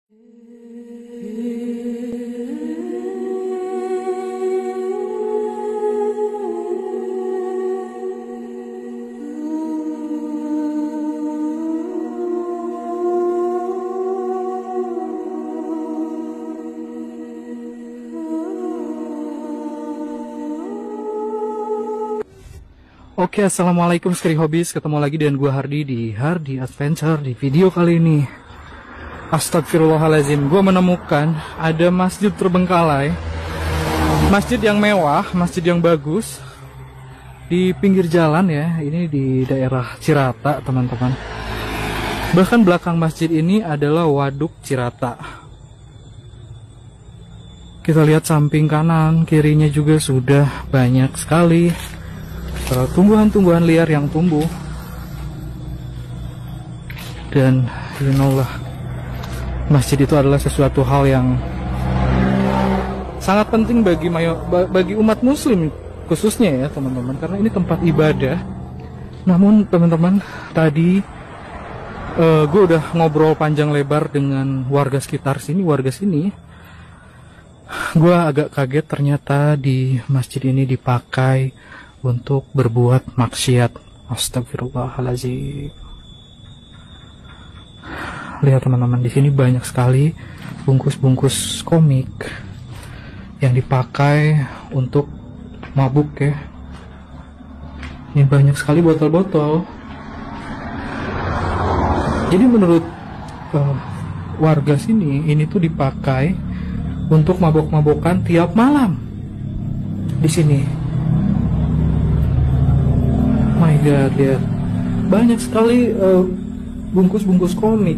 Oke, assalamualaikum sekali hobis, ketemu lagi dengan gua Hardi di Hardi Adventure. Di video kali ini, astagfirullahaladzim, gua menemukan ada masjid terbengkalai, masjid yang mewah, masjid yang bagus di pinggir jalan ya. Ini di daerah Cirata, teman-teman. Bahkan belakang masjid ini adalah waduk Cirata. Kita lihat samping kanan, kirinya juga sudah banyak sekali tumbuhan-tumbuhan liar yang tumbuh. Dan masjid itu adalah sesuatu hal yang sangat penting bagi umat muslim khususnya ya teman-teman, karena ini tempat ibadah. Namun teman-teman, tadi gue udah ngobrol panjang lebar dengan warga sekitar sini, gue agak kaget ternyata di masjid ini dipakai untuk berbuat maksiat. Astagfirullahaladzim. Lihat teman-teman, di sini banyak sekali bungkus-bungkus komik yang dipakai untuk mabuk ya. Ini banyak sekali botol-botol. Jadi menurut warga sini, ini tuh dipakai untuk mabok-mabokan tiap malam di sini. My God, lihat banyak sekali bungkus-bungkus komik,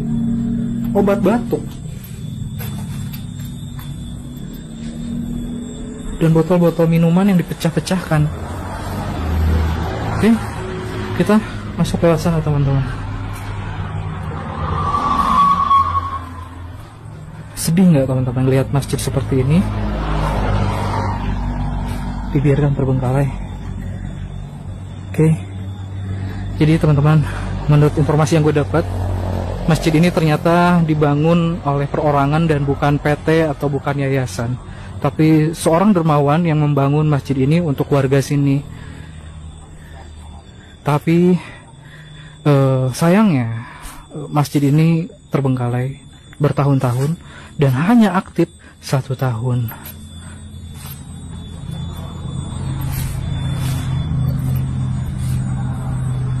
obat batuk, dan botol-botol minuman yang dipecah-pecahkan. Oke, kita masuk ke sana teman-teman. Sedih nggak teman-teman lihat masjid seperti ini dibiarkan terbengkalai? Oke. Jadi teman-teman, menurut informasi yang gue dapat, masjid ini ternyata dibangun oleh perorangan dan bukan PT atau bukan yayasan, tapi seorang dermawan yang membangun masjid ini untuk warga sini. Tapi sayangnya masjid ini terbengkalai bertahun-tahun dan hanya aktif 1 tahun.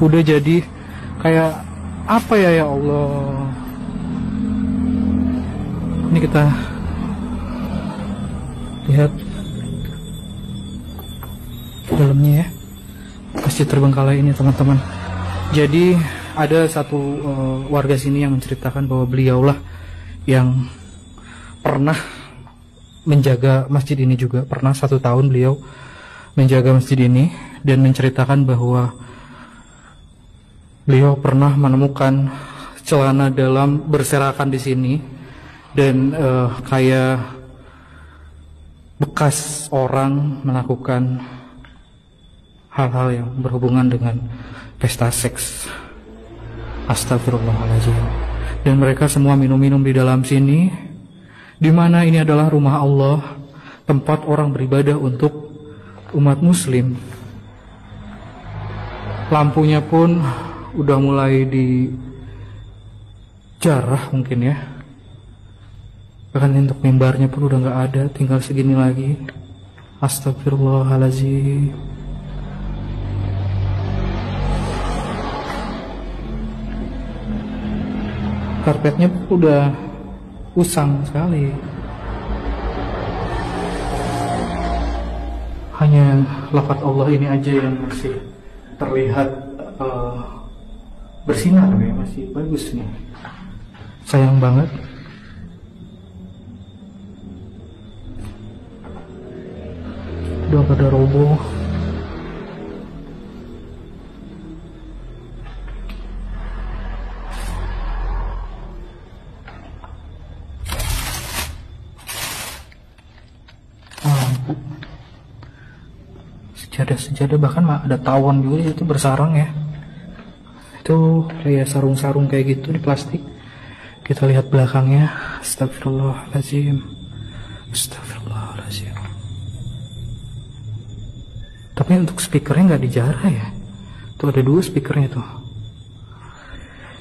Udah jadi kayak apa ya Allah. Ini kita lihat dalamnya ya, masjid terbengkalai ini teman-teman. Jadi ada satu warga sini yang menceritakan bahwa beliaulah yang pernah menjaga masjid ini juga. Pernah 1 tahun beliau menjaga masjid ini dan menceritakan bahwa beliau pernah menemukan celana dalam berserakan di sini dan kayak bekas orang melakukan hal-hal yang berhubungan dengan pesta seks. Astagfirullahaladzim. Dan mereka semua minum-minum di dalam sini, di mana ini adalah rumah Allah, tempat orang beribadah untuk umat muslim. Lampunya pun udah mulai dijarah mungkin ya. Bahkan untuk mimbarnya pun udah nggak ada, tinggal segini lagi. Astagfirullahaladzim. Karpetnya pun udah usang sekali. Hanya lafaz Allah ini aja yang masih terlihat bersinar ya, masih bagus nih. Sayang banget. Udah pada roboh. Lampu, sejadah-sejadah, bahkan ada tawon juga itu bersarang ya. Itu kayak sarung-sarung kayak gitu di plastik. Kita lihat belakangnya, Astagfirullahaladzim. Astagfirullahaladzim. Tapi untuk speakernya nggak dijarah ya. Tuh ada 2 speakernya tuh.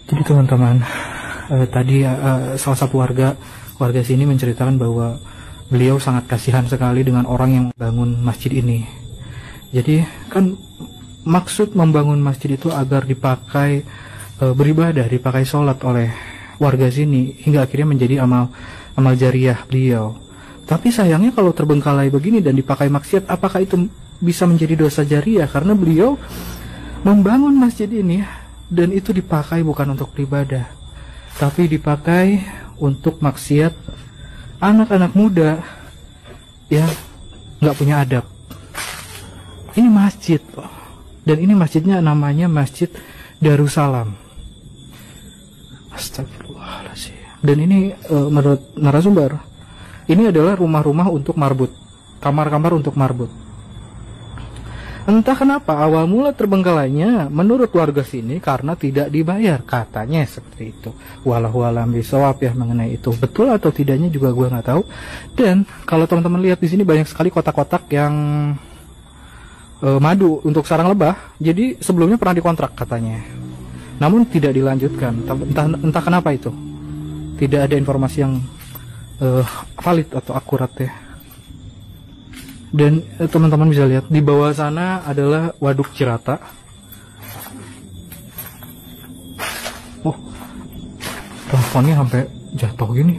Jadi teman-teman, tadi salah satu warga sini menceritakan bahwa beliau sangat kasihan sekali dengan orang yang membangun masjid ini. Jadi kan maksud membangun masjid itu agar dipakai beribadah, dipakai sholat oleh warga sini, hingga akhirnya menjadi amal jariah beliau. Tapi sayangnya kalau terbengkalai begini dan dipakai maksiat, apakah itu bisa menjadi dosa jariah? Karena beliau membangun masjid ini dan itu dipakai bukan untuk beribadah, tapi dipakai untuk maksiat anak-anak muda yang nggak punya adab. Ini masjid loh, dan ini masjidnya namanya Masjid Darussalam. Astagfirullahaladzim. Dan ini menurut narasumber, ini adalah rumah-rumah untuk marbut, kamar-kamar untuk marbut. Entah kenapa awal mula terbengkalainya menurut warga sini karena tidak dibayar, katanya seperti itu. Wallahu a'lam bishawab ya mengenai itu. Betul atau tidaknya juga gue nggak tahu. Dan kalau teman-teman lihat di sini banyak sekali kotak-kotak yang madu untuk sarang lebah. Jadi sebelumnya pernah dikontrak katanya, namun tidak dilanjutkan. Entah kenapa itu. Tidak ada informasi yang valid atau akurat ya. Dan teman-teman bisa lihat di bawah sana adalah waduk Cirata. Oh, teleponnya sampai jatuh gini.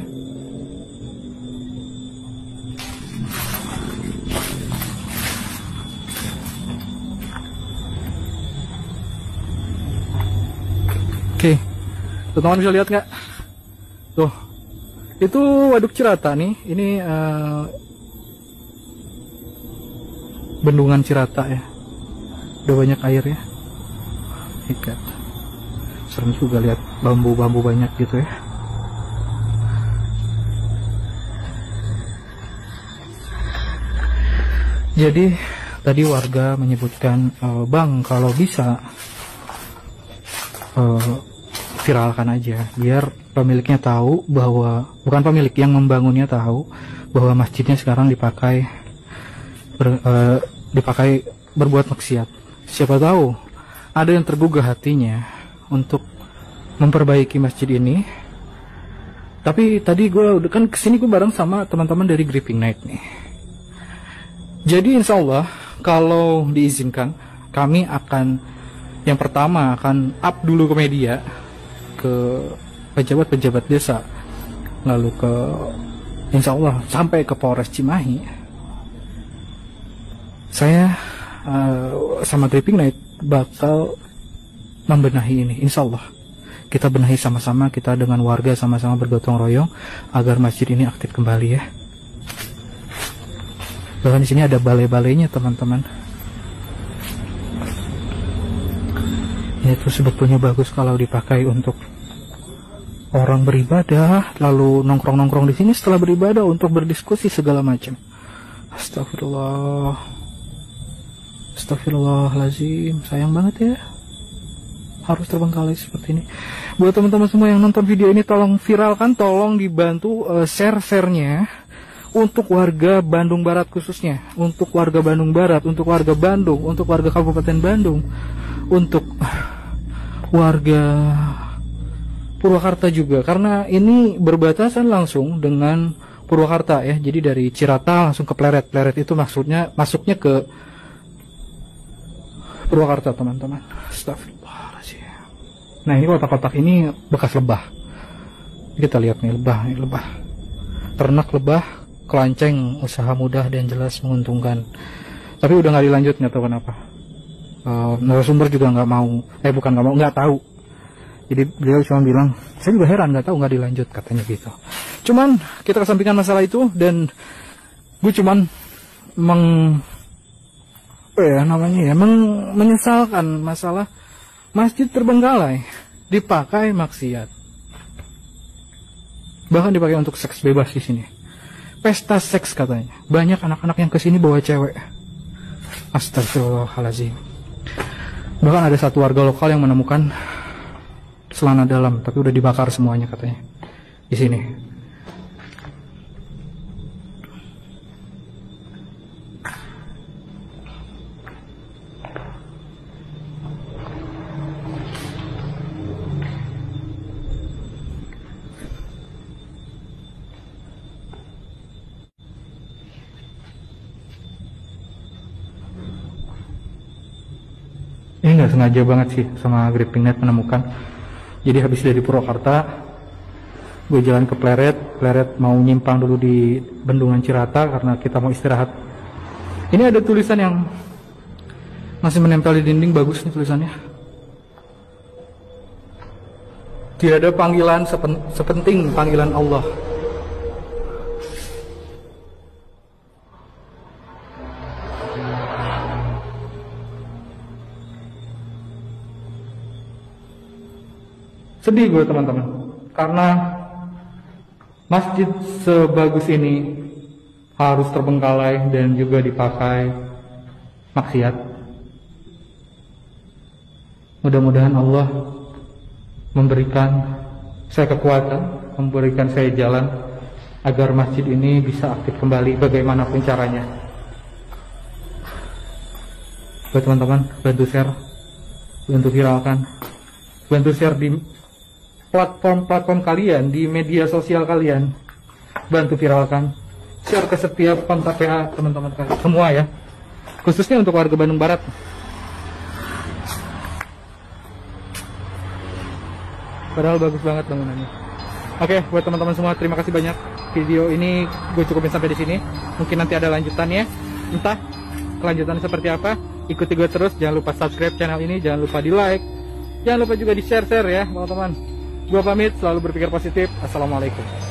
Oke, teman-teman bisa lihat nggak? Tuh, itu waduk Cirata nih. Ini bendungan Cirata ya, udah banyak air ya. Ikat, serem juga lihat bambu-bambu banyak gitu ya. Jadi tadi warga menyebutkan, Bang, kalau bisa viralkan aja biar pemiliknya tahu bahwa, bukan pemilik, yang membangunnya tahu bahwa masjidnya sekarang dipakai berbuat maksiat. Siapa tahu ada yang tergugah hatinya untuk memperbaiki masjid ini. Tapi tadi gue udah kan kesini, gue bareng sama teman-teman dari Gripping Night nih. Jadi insya Allah kalau diizinkan, kami akan yang pertama akan up dulu ke media, ke pejabat-pejabat desa, lalu ke insya Allah sampai ke Polres Cimahi. Saya sama Gripping Night bakal membenahi ini, insya Allah. Kita benahi sama-sama, kita dengan warga sama-sama bergotong royong agar masjid ini aktif kembali ya. Bahkan di sini ada balai-balainya teman-teman. Ya, itu sebetulnya bagus kalau dipakai untuk orang beribadah, lalu nongkrong-nongkrong di sini setelah beribadah untuk berdiskusi segala macam. Astagfirullah. Astagfirullahaladzim, sayang banget ya harus terbengkalai seperti ini. Buat teman-teman semua yang nonton video ini, tolong viralkan, tolong dibantu share-nya untuk warga Bandung Barat khususnya, untuk warga Bandung Barat, untuk warga Bandung, untuk warga Kabupaten Bandung, untuk warga Purwakarta juga, karena ini berbatasan langsung dengan Purwakarta ya. Jadi dari Cirata langsung ke Pleret. Pleret itu masuknya ke Purwakarta teman-teman. Astagfirullahaladzim. Nah, ini kotak-kotak ini bekas lebah. Kita lihat nih, lebah. Ternak lebah, kelanceng, usaha mudah dan jelas menguntungkan. Tapi udah nggak dilanjut, nggak tahu kenapa. Narasumber juga nggak tahu. Jadi beliau cuma bilang, saya juga heran, nggak tahu, nggak dilanjut katanya gitu. Cuman kita kesampingkan masalah itu, dan gue cuman menyesalkan masalah masjid terbengkalai dipakai maksiat, bahkan dipakai untuk seks bebas di sini, pesta seks katanya. Banyak anak-anak yang kesini bawa cewek. Astagfirullahaladzim. Bahkan ada satu warga lokal yang menemukan celana dalam, tapi udah dibakar semuanya katanya di sini. Ini nggak sengaja banget sih sama Gripping Net menemukan. Jadi habis dari Purwakarta, gue jalan ke Pleret mau nyimpang dulu di Bendungan Cirata karena kita mau istirahat. Ini ada tulisan yang masih menempel di dinding, bagus nih tulisannya. Tidak ada panggilan sepenting panggilan Allah. Sedih gue teman-teman, karena masjid sebagus ini harus terbengkalai dan juga dipakai maksiat. Mudah-mudahan Allah memberikan saya kekuatan, memberikan saya jalan agar masjid ini bisa aktif kembali bagaimanapun caranya. Buat teman-teman, bantu share, bantu viralkan, bantu share di platform kalian, di media sosial kalian, bantu viralkan, share ke setiap kontak WA teman-teman kalian semua ya, khususnya untuk warga Bandung Barat. Padahal bagus banget bangunannya. Oke, buat teman-teman semua, terima kasih banyak. Video ini gue cukupin sampai di sini. Mungkin nanti ada lanjutannya, entah kelanjutannya seperti apa. Ikuti gue terus, jangan lupa subscribe channel ini, jangan lupa di like, jangan lupa juga di share ya teman-teman. Gua pamit, selalu berpikir positif. Assalamualaikum.